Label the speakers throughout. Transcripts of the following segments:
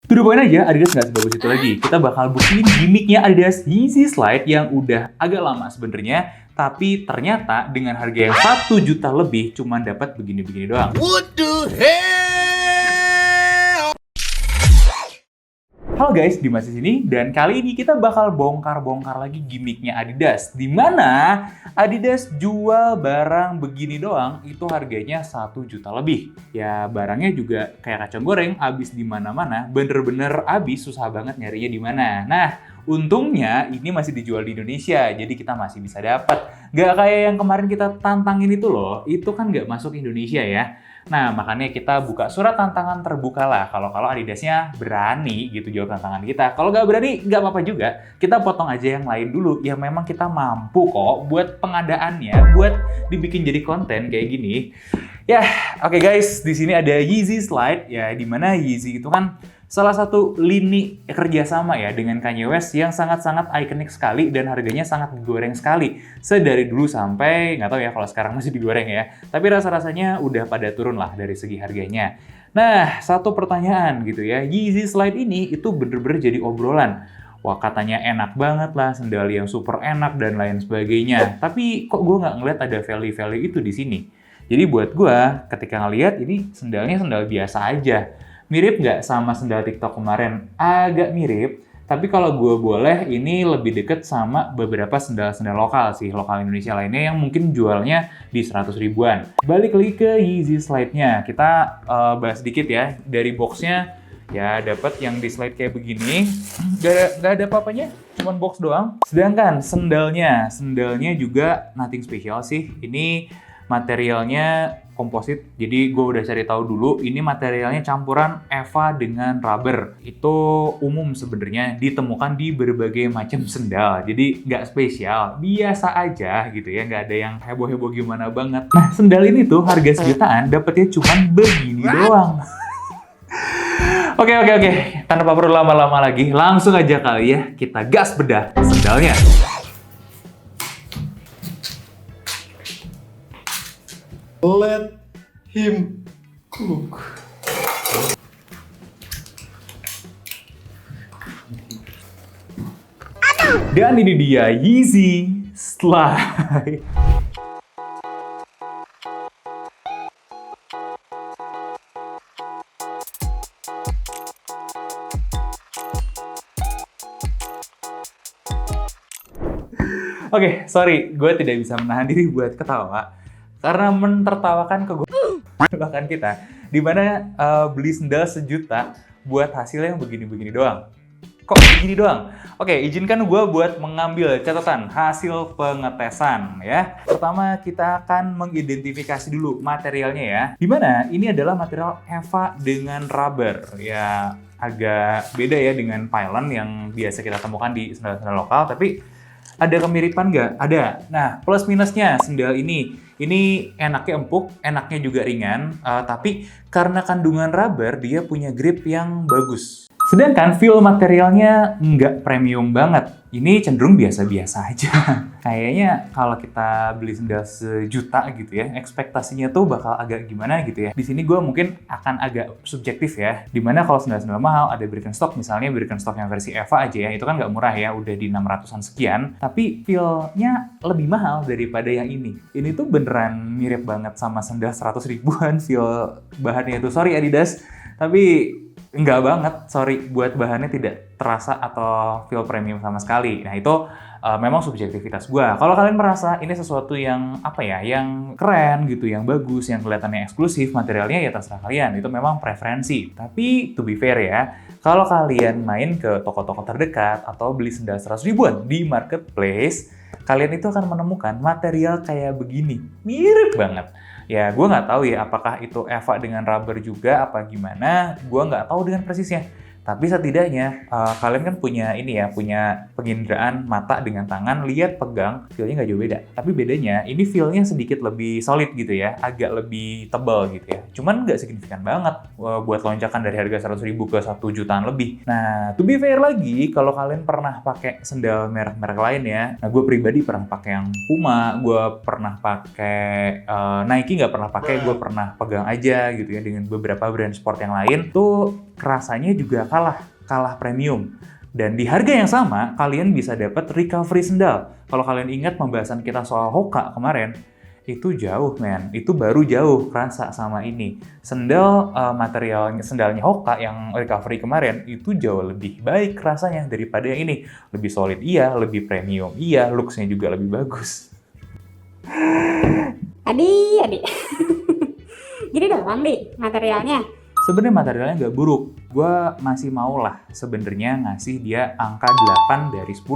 Speaker 1: To the point aja, Adidas nggak sebagus itu lagi. Kita bakal buktiin gimmicknya Adidas Yeezy Slide yang udah agak lama sebenarnya, tapi ternyata dengan harga yang 1 juta lebih cuma dapat begini-begini doang.
Speaker 2: What the hell?
Speaker 1: Halo guys, Dimas di sini dan kali ini kita bakal bongkar-bongkar lagi gimmicknya Adidas. Di mana Adidas jual barang begini doang itu harganya 1 juta lebih. Ya barangnya juga kayak kacang goreng, habis di mana-mana, bener-bener habis, susah banget nyarinya di mana. Nah, untungnya ini masih dijual di Indonesia, jadi kita masih bisa dapat. Gak kayak yang kemarin kita tantangin itu loh, itu kan gak masuk Indonesia ya. Nah, makanya kita buka surat tantangan terbuka lah. Kalau Adidasnya berani gitu jawab tantangan kita. Kalau nggak berani, nggak apa-apa juga. Kita potong aja yang lain dulu. Yang memang kita mampu kok buat pengadaannya, buat dibikin jadi konten kayak gini. Ya, oke guys. Di sini ada Yeezy Slide. Ya, dimana Yeezy itu kan salah satu lini kerjasama ya dengan Kanye West yang sangat-sangat ikonik sekali dan harganya sangat digoreng sekali. Sedari dulu sampai, nggak tahu ya kalau sekarang masih digoreng ya. Tapi rasa-rasanya udah pada turun lah dari segi harganya. Nah, satu pertanyaan gitu ya. Yeezy Slide ini itu bener-bener jadi obrolan. Wah, katanya enak banget lah, sendal yang super enak dan lain sebagainya. Tapi kok gue nggak ngeliat ada value-value itu di sini. Jadi buat gue, ketika ngeliat ini sendalnya sendal biasa aja. Mirip nggak sama sendal TikTok kemarin? Agak mirip, tapi kalau gue boleh, ini lebih deket sama beberapa sendal-sendal lokal sih, lokal Indonesia lainnya yang mungkin jualnya di 100 ribuan. Balik lagi ke Yeezy Slide-nya, kita bahas sedikit ya. Dari box-nya, ya dapat yang di slide kayak begini, nggak ada apa-apanya, cuman box doang. Sedangkan sendalnya juga nothing special sih. Ini materialnya komposit, jadi gue udah cari tahu dulu, ini materialnya campuran EVA dengan rubber. Itu umum sebenarnya ditemukan di berbagai macam sendal, jadi nggak spesial, biasa aja gitu ya, nggak ada yang heboh-heboh gimana banget. Nah, sendal ini tuh harga sejutaan, dapetnya cuman begini doang. Oke, tanpa perlu lama-lama lagi, langsung aja kali ya, kita gas bedah sendalnya.
Speaker 2: Let him cook.
Speaker 1: Dan ini dia Yeezy Slide. Oke, sorry, gue tidak bisa menahan diri buat ketawa. Karena mentertawakan bahkan kita, dimana beli sendal sejuta buat hasil yang begini-begini doang. Kok begini doang? Oke, izinkan gue buat mengambil catatan hasil pengetesan ya. Pertama, kita akan mengidentifikasi dulu materialnya ya. Dimana ini adalah material EVA dengan rubber. Ya, agak beda ya dengan pylon yang biasa kita temukan di sendal-sendal lokal, tapi ada kemiripan nggak? Ada. Nah, plus minusnya sendal ini enaknya empuk, enaknya juga ringan, tapi karena kandungan rubber, dia punya grip yang bagus. Sedangkan feel materialnya nggak premium banget. Ini cenderung biasa-biasa aja. Kayaknya kalau kita beli sendal sejuta gitu ya, ekspektasinya tuh bakal agak gimana gitu ya. Di sini gue mungkin akan agak subjektif ya. Dimana kalau sendal-sendal mahal, ada Birkenstock misalnya, Birkenstock yang versi EVA aja ya, itu kan nggak murah ya, udah di 600-an sekian. Tapi feel-nya lebih mahal daripada yang ini. Ini tuh beneran mirip banget sama sendal 100 ribuan feel bahannya itu. Sorry Adidas, tapi enggak banget, sorry, buat bahannya tidak terasa atau feel premium sama sekali. Nah itu memang subjektivitas gue. Kalau kalian merasa ini sesuatu yang apa ya, yang keren gitu, yang bagus, yang kelihatannya eksklusif, materialnya ya terserah kalian. Itu memang preferensi. Tapi to be fair ya, kalau kalian main ke toko-toko terdekat atau beli sendal 100 ribuan di marketplace, kalian itu akan menemukan material kayak begini. Mirip banget. Ya, gue nggak tahu ya apakah itu EVA dengan rubber juga apa gimana. Gue nggak tahu dengan persisnya. Tapi setidaknya kalian kan punya ini ya, punya penginderaan mata dengan tangan, lihat, pegang, feel-nya nggak jauh beda. Tapi bedanya, ini feel-nya sedikit lebih solid gitu ya, agak lebih tebal gitu ya. Cuman nggak signifikan banget buat lonjakan dari harga 100 ribu ke 1 jutaan lebih. Nah, to be fair lagi, kalau kalian pernah pakai sendal merek-merek lain ya, nah gue pribadi pernah pakai yang Puma, gue pernah pakai Nike, nggak pernah pakai, gue pernah pegang aja gitu ya dengan beberapa brand sport yang lain, tuh rasanya juga kalah premium. Dan di harga yang sama, kalian bisa dapat recovery sendal. Kalau kalian ingat pembahasan kita soal Hoka kemarin, itu jauh, men. Itu baru jauh kerasa sama ini. Sendalnya Hoka yang recovery kemarin, itu jauh lebih baik rasanya daripada yang ini. Lebih solid iya, lebih premium iya, looks-nya juga lebih bagus.
Speaker 3: Adik. Jadi doang, Di, materialnya.
Speaker 1: Sebenarnya materialnya nggak buruk. Gue masih mau lah sebenarnya ngasih dia angka 8 dari 10.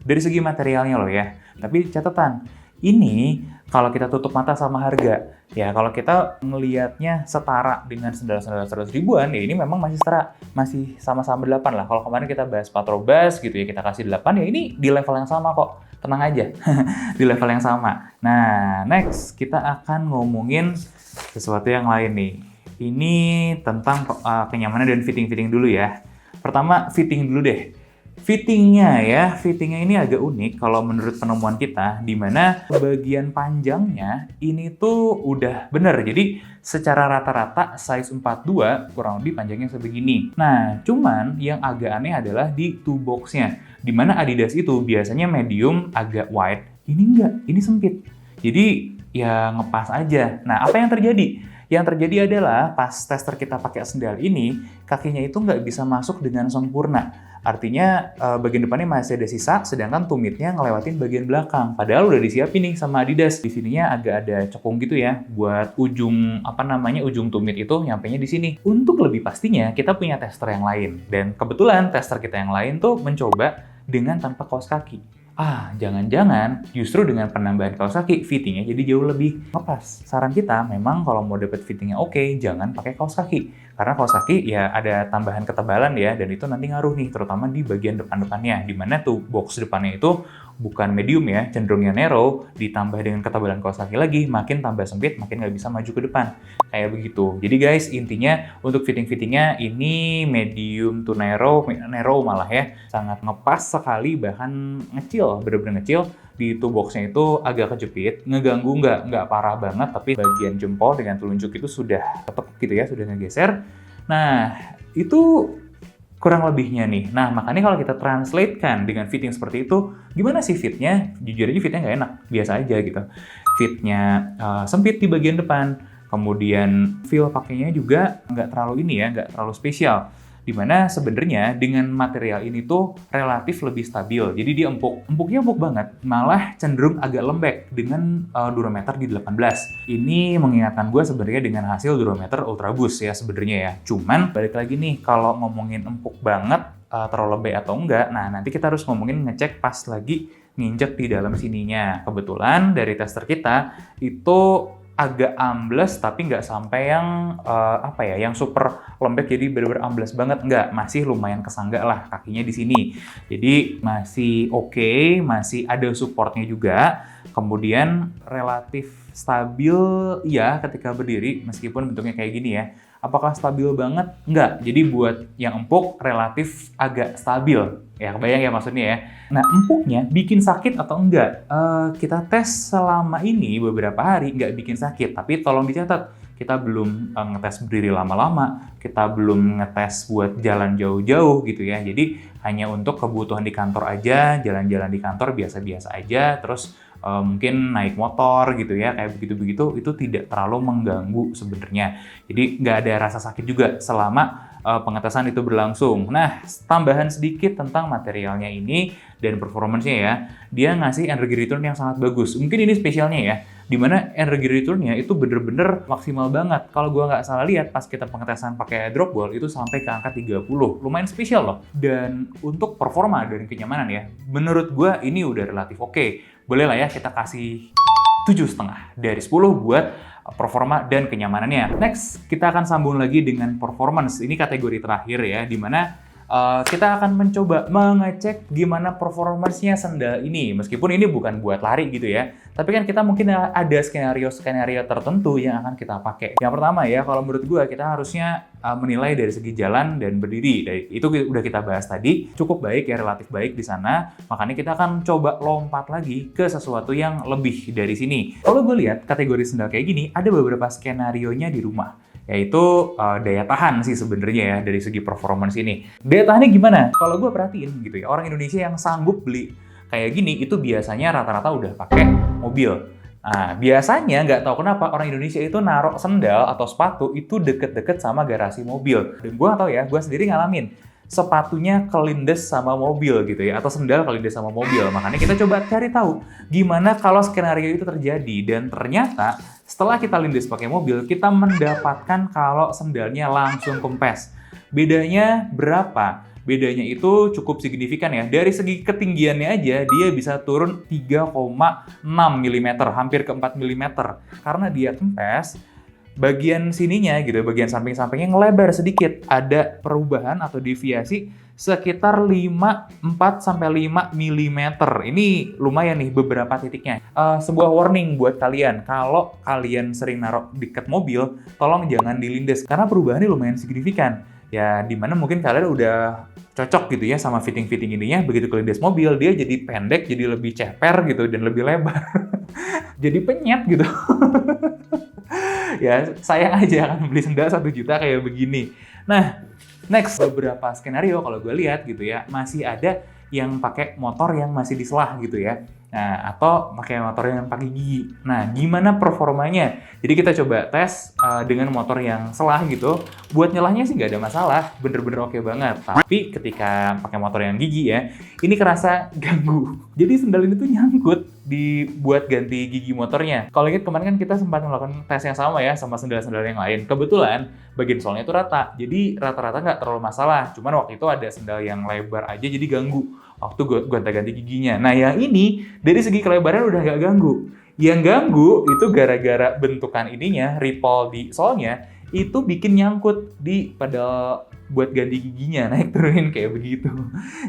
Speaker 1: Dari segi materialnya loh ya. Tapi catatan, ini kalau kita tutup mata sama harga. Ya kalau kita ngelihatnya setara dengan sendal-sendal 100 ribuan, ya ini memang masih setara. Masih sama-sama 8 lah. Kalau kemarin kita bahas Patrobas gitu ya, kita kasih 8, ya ini di level yang sama kok. Tenang aja, di level yang sama. Nah, next kita akan ngomongin sesuatu yang lain nih. Ini tentang kenyamanan dan fitting-fitting dulu ya. Pertama, fitting dulu deh. Fittingnya ini agak unik kalau menurut penemuan kita, di mana bagian panjangnya ini tuh udah bener. Jadi secara rata-rata size 42 kurang lebih panjangnya sebegini. Nah, cuman yang agak aneh adalah di toe box-nya. Di mana Adidas itu biasanya medium agak wide, ini enggak, ini sempit. Jadi ya ngepas aja. Nah, apa yang terjadi? Yang terjadi adalah pas tester kita pakai sendal ini, kakinya itu nggak bisa masuk dengan sempurna. Artinya bagian depannya masih ada sisa, sedangkan tumitnya ngelewatin bagian belakang. Padahal udah disiapin nih sama Adidas. Di sininya agak ada cekung gitu ya, buat ujung ujung tumit itu nyampenya di sini. Untuk lebih pastinya, kita punya tester yang lain. Dan kebetulan tester kita yang lain tuh mencoba dengan tanpa kaos kaki. Jangan-jangan justru dengan penambahan kaos kaki, fittingnya jadi jauh lebih ngepas. Saran kita memang kalau mau dapet fittingnya oke, jangan pakai kaos kaki. Karena kaos kaki ya ada tambahan ketebalan ya, dan itu nanti ngaruh nih, terutama di bagian depan-depannya. Dimana tuh box depannya itu bukan medium ya, cenderungnya narrow, ditambah dengan ketebalan kaos kaki lagi, makin tambah sempit, makin nggak bisa maju ke depan. Kayak begitu. Jadi guys, intinya untuk fitting-fittingnya ini medium to narrow malah ya. Sangat ngepas sekali, bahkan ngecil, bener-bener ngecil. Di toe box-nya itu agak kejepit, ngeganggu nggak parah banget, tapi bagian jempol dengan telunjuk itu sudah tetap gitu ya, sudah ngegeser. Nah, itu kurang lebihnya nih. Nah, makanya kalau kita translatekan dengan fitting seperti itu, gimana sih fitnya? Jujur aja fitnya nggak enak, biasa aja gitu. Fitnya sempit di bagian depan, kemudian feel pakainya juga nggak terlalu spesial. Dimana sebenarnya dengan material ini tuh relatif lebih stabil. Jadi dia empuknya empuk banget, malah cenderung agak lembek dengan durometer di 18. Ini mengingatkan gue sebenarnya dengan hasil durometer Ultra Boost ya sebenarnya ya. Cuman balik lagi nih, kalau ngomongin empuk banget, terlalu lembek atau enggak, nah nanti kita harus ngomongin ngecek pas lagi nginjek di dalam sininya. Kebetulan dari tester kita itu agak ambles, tapi nggak sampai yang yang super lembek jadi bener-bener ambles banget, nggak, masih lumayan kesangga lah kakinya di sini. Jadi masih oke, masih ada supportnya juga. Kemudian relatif stabil ya ketika berdiri, meskipun bentuknya kayak gini ya. Apakah stabil banget? Enggak. Jadi buat yang empuk relatif agak stabil. Ya, kebayang ya maksudnya ya. Nah, empuknya bikin sakit atau enggak? Kita tes selama ini beberapa hari nggak bikin sakit. Tapi tolong dicatat, kita belum ngetes berdiri lama-lama, kita belum ngetes buat jalan jauh-jauh gitu ya. Jadi hanya untuk kebutuhan di kantor aja, jalan-jalan di kantor biasa-biasa aja, terus mungkin naik motor gitu ya, kayak begitu-begitu, itu tidak terlalu mengganggu sebenarnya. Jadi nggak ada rasa sakit juga selama pengetesan itu berlangsung. Nah, tambahan sedikit tentang materialnya ini dan performance-nya ya, dia ngasih energy return yang sangat bagus. Mungkin ini spesialnya ya, dimana energy return-nya itu bener-bener maksimal banget. Kalau gua nggak salah lihat pas kita pengetesan pakai drop ball itu sampai ke angka 30. Lumayan spesial loh. Dan untuk performa dan kenyamanan ya, menurut gua ini udah relatif oke. Boleh lah ya kita kasih 7,5 dari 10 buat performa dan kenyamanannya. Next, kita akan sambung lagi dengan performance. Ini kategori terakhir ya, di mana kita akan mencoba mengecek gimana performance-nya sendal ini. Meskipun ini bukan buat lari gitu ya, tapi kan kita mungkin ada skenario-skenario tertentu yang akan kita pakai. Yang pertama ya, kalau menurut gue kita harusnya menilai dari segi jalan dan berdiri. Itu udah kita bahas tadi, cukup baik ya, relatif baik di sana. Makanya kita akan coba lompat lagi ke sesuatu yang lebih dari sini. Kalau gue lihat kategori sendal kayak gini, ada beberapa skenario-nya di rumah. yaitu daya tahan sih sebenarnya ya dari segi performance ini. Daya tahannya gimana? Kalau gue perhatiin gitu ya, orang Indonesia yang sanggup beli kayak gini itu biasanya rata-rata udah pakai mobil. Nah, biasanya nggak tahu kenapa orang Indonesia itu naruh sendal atau sepatu itu deket-deket sama garasi mobil. Dan gue nggak tahu ya, gue sendiri ngalamin sepatunya kelindes sama mobil gitu ya, atau sendal kelindes sama mobil. Makanya kita coba cari tahu gimana kalau skenario itu terjadi. Dan ternyata setelah kita lindes pakai mobil, kita mendapatkan kalau sendalnya langsung kempes. Bedanya berapa? Bedanya itu cukup signifikan ya. Dari segi ketinggiannya aja, dia bisa turun 3,6 mm, hampir ke 4 mm. Karena dia kempes, bagian sininya gitu, bagian samping-sampingnya ngelebar sedikit. Ada perubahan atau deviasi sekitar 4-5 mm. Ini lumayan nih beberapa titiknya. Sebuah warning buat kalian, kalau kalian sering naruh dekat mobil, tolong jangan dilindes, karena perubahannya lumayan signifikan. Ya, dimana mungkin kalian udah cocok gitu ya sama fitting-fitting ininya, begitu kelindes mobil, dia jadi pendek, jadi lebih ceper gitu, dan lebih lebar. Jadi penyet gitu. Ya, sayang aja akan beli sendal 1 juta kayak begini. Nah, next, beberapa skenario kalau gue lihat gitu ya, masih ada yang pakai motor yang masih diselah gitu ya. Nah, atau pakai motor yang pakai gigi. Nah, gimana performanya? Jadi kita coba tes dengan motor yang selah gitu. Buat nyelahnya sih nggak ada masalah, bener-bener oke banget. Tapi ketika pakai motor yang gigi ya, ini kerasa ganggu. Jadi sendal ini tuh nyangkut buat ganti gigi motornya. Kalau ingat kemarin kan kita sempat melakukan tes yang sama ya sama sendal-sendal yang lain. Kebetulan bagian solnya itu rata, jadi rata-rata nggak terlalu masalah. Cuman waktu itu ada sendal yang lebar aja jadi ganggu waktu gue gonta-ganti giginya. Nah, yang ini dari segi kelebaran udah nggak ganggu. Yang ganggu itu gara-gara bentukan ininya, ripple di solnya, itu bikin nyangkut di pedal buat ganti giginya, naik turunin kayak begitu.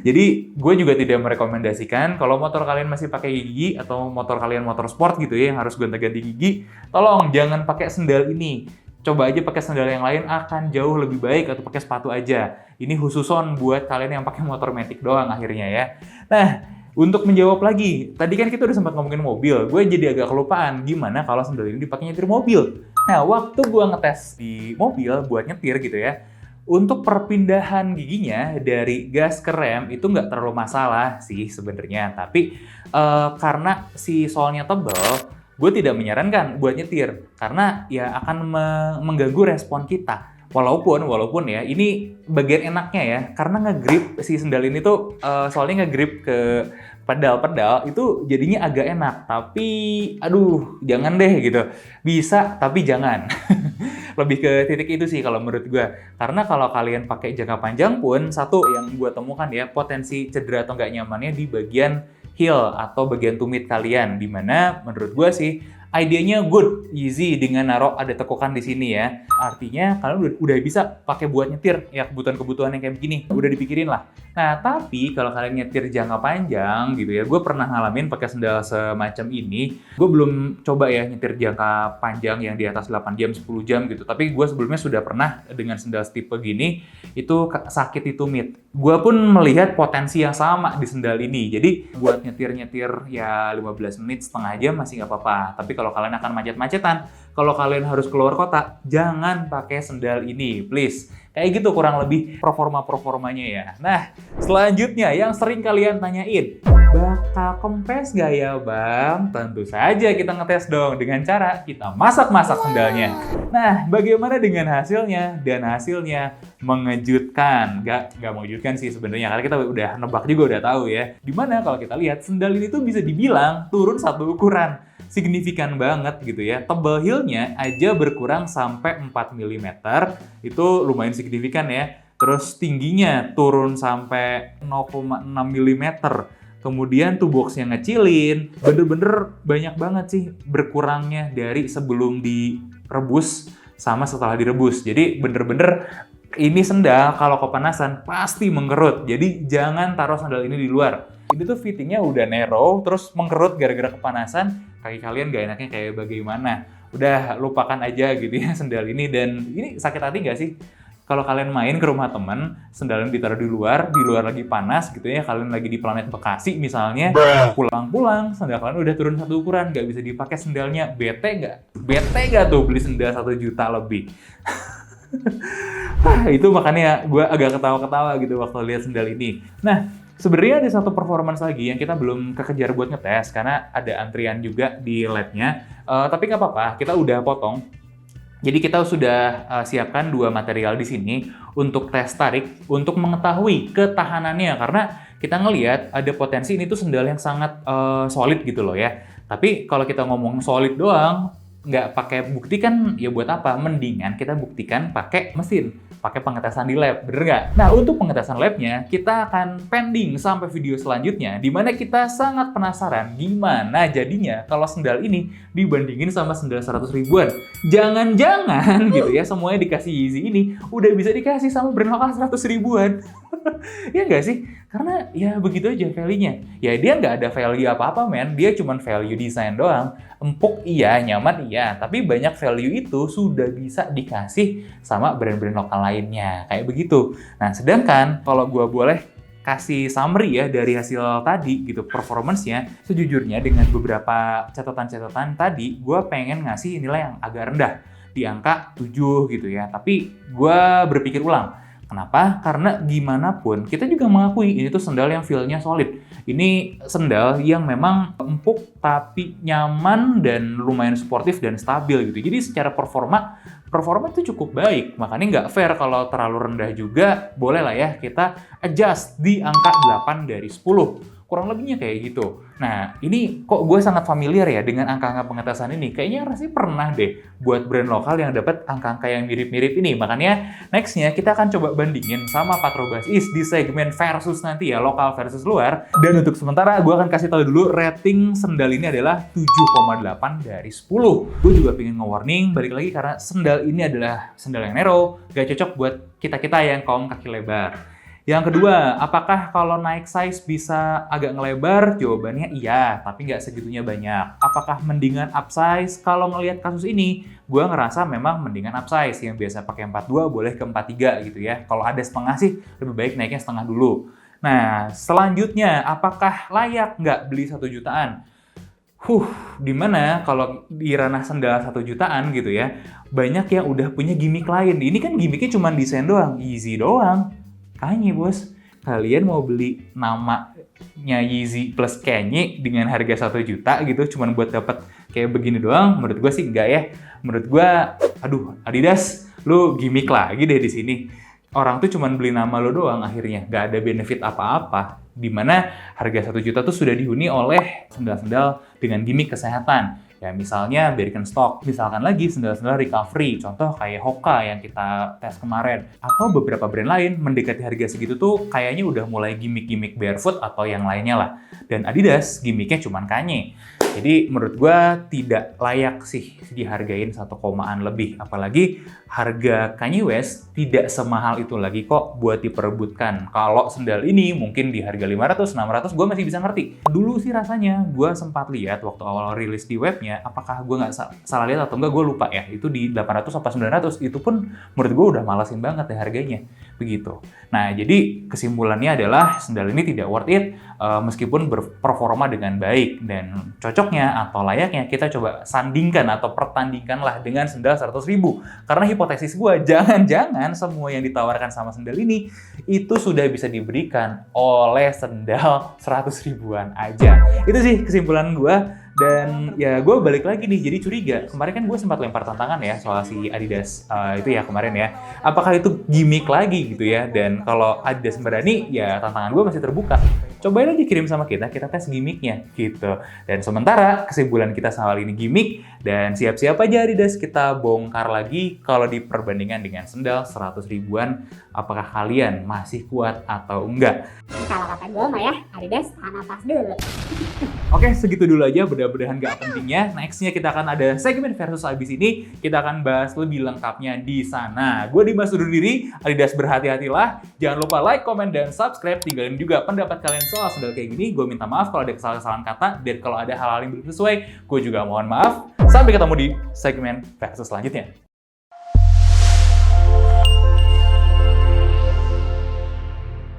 Speaker 1: Jadi gue juga tidak merekomendasikan kalau motor kalian masih pakai gigi atau motor kalian motor sport gitu ya yang harus gonta-ganti gigi, tolong jangan pakai sendal ini. Coba aja pakai sandal yang lain, akan jauh lebih baik, atau pakai sepatu aja. Ini khususon buat kalian yang pakai motor matic doang akhirnya ya. Nah, untuk menjawab lagi, tadi kan kita udah sempat ngomongin mobil, gue jadi agak kelupaan gimana kalau sandal ini dipakai nyetir mobil. Nah, waktu gue ngetes di mobil buat nyetir gitu ya, untuk perpindahan giginya dari gas ke rem itu nggak terlalu masalah sih sebenarnya. Tapi karena si solnya tebal, gue tidak menyarankan buat nyetir karena ya akan mengganggu respon kita. Walaupun ya ini bagian enaknya ya, karena ngegrip si sendal ini tuh soalnya ngegrip ke pedal-pedal itu jadinya agak enak. Tapi aduh, jangan deh gitu. Bisa tapi jangan. Lebih ke titik itu sih kalau menurut gue. Karena kalau kalian pakai jangka panjang pun, satu yang gue temukan ya, potensi cedera atau nggak nyamannya di bagian heel atau bagian tumit kalian, dimana menurut gue sih idenya good, easy dengan naruh ada tekukan di sini ya. Artinya kalian udah bisa pakai buat nyetir ya, kebutuhan-kebutuhan yang kayak begini udah dipikirin lah. Nah, tapi kalau kalian nyetir jangka panjang gitu ya, gue pernah ngalamin pakai sendal semacam ini. Gue belum coba ya nyetir jangka panjang yang di atas 8 jam, 10 jam gitu. Tapi gue sebelumnya sudah pernah dengan sendal tipe gini, itu sakit di tumit. Gue pun melihat potensi yang sama di sendal ini. Jadi buat nyetir-nyetir ya 15 menit, setengah jam masih nggak apa-apa. Tapi kalau kalian akan macet-macetan, kalau kalian harus keluar kota, jangan pakai sendal ini, please. Kayak gitu kurang lebih performanya ya. Nah, selanjutnya yang sering kalian tanyain, bakal kempes nggak ya bang? Tentu saja kita ngetes dong dengan cara kita masak-masak sendalnya. Nah, bagaimana dengan hasilnya? Dan hasilnya mengejutkan. Nggak mengejutkan sih sebenarnya, karena kita udah nebak juga, udah tahu ya. Dimana kalau kita lihat sendal ini tuh bisa dibilang turun 1 ukuran. Signifikan banget gitu ya. Tebal heelnya aja berkurang sampai 4 mm. Itu lumayan signifikan ya. Terus tingginya turun sampai 0,6 mm. Kemudian tuh boxnya ngecilin. Bener-bener banyak banget sih berkurangnya dari sebelum direbus sama setelah direbus. Jadi bener-bener ini sendal kalau kepanasan pasti mengkerut. Jadi jangan taruh sandal ini di luar. Ini tuh fittingnya udah narrow, terus mengkerut gara-gara kepanasan. Kaki kalian gak enaknya kayak bagaimana. Udah lupakan aja gitu ya sendal ini. Dan ini sakit hati gak sih? kalau kalian main ke rumah temen, sendalnya ditaruh di luar lagi panas gitu ya, kalian lagi di planet Bekasi misalnya, pulang-pulang, sendal kalian udah turun 1 ukuran, nggak bisa dipakai sendalnya, bete nggak? Bete nggak tuh beli sendal 1 juta lebih? Itu makanya gue agak ketawa-ketawa gitu waktu lihat sendal ini. Nah, sebenarnya ada satu performance lagi yang kita belum kekejar buat ngetes, karena ada antrian juga di labnya, tapi nggak apa-apa, kita udah potong. Jadi kita sudah siapkan 2 material di sini untuk tes tarik, untuk mengetahui ketahanannya. Karena kita ngelihat ada potensi ini tuh sendal yang sangat solid gitu loh ya. Tapi kalau kita ngomong solid doang, nggak pakai bukti kan ya buat apa? Mendingan kita buktikan pakai mesin, pakai pengetesan di lab, bener nggak? Nah, untuk pengetesan labnya, kita akan pending sampai video selanjutnya, di mana kita sangat penasaran gimana jadinya kalau sendal ini dibandingin sama sendal 100 ribuan. Jangan-jangan gitu ya, semuanya dikasih Yeezy ini udah bisa dikasih sama brand lokal 100 ribuan. Ya nggak sih? Karena ya begitu aja value-nya. Ya dia nggak ada value apa-apa men, dia cuma value desain doang. Empuk iya, nyaman iya, tapi banyak value itu sudah bisa dikasih sama brand-brand lokal lainnya. Kayak begitu. Nah, sedangkan kalau gue boleh kasih summary ya dari hasil tadi gitu, performance-nya, sejujurnya dengan beberapa catatan-catatan tadi, gue pengen ngasih nilai yang agak rendah, di angka 7 gitu ya. Tapi gue berpikir ulang. Kenapa? Karena gimana pun kita juga mengakui ini tuh sendal yang feel-nya solid. Ini sendal yang memang empuk tapi nyaman dan lumayan sportif dan stabil gitu. Jadi secara performa itu cukup baik. Makanya nggak fair kalau terlalu rendah juga. Boleh lah ya kita adjust di angka 8 dari 10. Kurang lebihnya kayak gitu. Nah, ini kok gue sangat familiar ya dengan angka-angka pengetesan ini. Kayaknya rasanya pernah deh buat brand lokal yang dapat angka-angka yang mirip-mirip ini. Makanya next-nya kita akan coba bandingin sama Patrobas East di segmen versus nanti ya, lokal versus luar. Dan untuk sementara gue akan kasih tahu dulu rating sendal ini adalah 7,8 dari 10. Gue juga pengen nge-warning balik lagi karena sendal ini adalah sendal yang narrow, gak cocok buat kita-kita yang kaum kaki lebar. Yang kedua, apakah kalau naik size bisa agak ngelebar? Jawabannya iya, tapi nggak segitunya banyak. Apakah mendingan upsize? Kalau ngelihat kasus ini, gue ngerasa memang mendingan upsize. Yang biasa pakai 42 boleh ke 43 gitu ya. Kalau ada setengah sih, lebih baik naiknya setengah dulu. Nah, selanjutnya, apakah layak nggak beli 1 jutaan? Dimana kalau di ranah sendal 1 jutaan gitu ya, banyak yang udah punya gimmick lain. Ini kan gimmicknya cuma desain doang, Yeezy doang. Kanye bos, kalian mau beli namanya Yeezy plus Kanye dengan harga 1 juta gitu cuman buat dapat kayak begini doang? Menurut gue sih enggak ya. Menurut gue, aduh Adidas, lu gimmick lagi deh di sini. Orang tuh cuman beli nama lo doang akhirnya, nggak ada benefit apa-apa. Dimana harga 1 juta tuh sudah dihuni oleh sendal-sendal dengan gimmick kesehatan. Ya misalnya Birkenstock, misalkan lagi sendal-sendal recovery, contoh kayak Hoka yang kita tes kemarin. Atau beberapa brand lain mendekati harga segitu tuh kayaknya udah mulai gimmick-gimmick barefoot atau yang lainnya lah. Dan Adidas gimmicknya cuman Kanye. Jadi menurut gue tidak layak sih dihargain 1 komaan lebih. Apalagi harga Kanye West tidak semahal itu lagi kok buat diperebutkan. Kalau sendal ini mungkin di harga 500, 600 gue masih bisa ngerti. Dulu sih rasanya gue sempat lihat waktu awal rilis di webnya, apakah gue nggak salah lihat atau enggak gue lupa ya. Itu di 800 apa 900, itu pun menurut gue udah malesin banget ya harganya. Begitu. Nah jadi kesimpulannya adalah sendal ini tidak worth it meskipun berperforma dengan baik. Dan cocoknya atau layaknya kita coba sandingkan atau pertandingkanlah dengan sendal 100 ribu. Karena hipotesis gue, jangan-jangan semua yang ditawarkan sama sendal ini itu sudah bisa diberikan oleh sendal 100 ribuan aja. Itu sih kesimpulan gue. Dan ya gue balik lagi nih, jadi curiga. Kemarin kan gue sempat lempar tantangan ya soal si Adidas itu ya kemarin ya. Apakah itu gimmick lagi gitu ya? Dan kalau Adidas berani, ya tantangan gue masih terbuka. Cobain aja kirim sama kita tes gimmicknya gitu. Dan sementara kesimpulan kita soal ini gimmick, dan siap-siap aja Adidas kita bongkar lagi kalau diperbandingkan dengan sendal 100 ribuan. Apakah kalian masih kuat atau enggak?
Speaker 3: Kalau kata gue mah ya, Adidas tahan nafas dulu.
Speaker 1: Oke, segitu dulu aja, mudah-mudahan gak pentingnya. Next-nya kita akan ada segmen versus abis ini. Kita akan bahas lebih lengkapnya di sana. Gue Dimas undur diri, Adidas berhati-hatilah. Jangan lupa like, comment, dan subscribe. Tinggalin juga pendapat kalian soal sendal kayak gini. Gue minta maaf kalau ada kesalahan-kesalahan kata. Dan kalau ada hal-hal yang belum sesuai, gue juga mohon maaf. Sampai ketemu di segmen versus selanjutnya.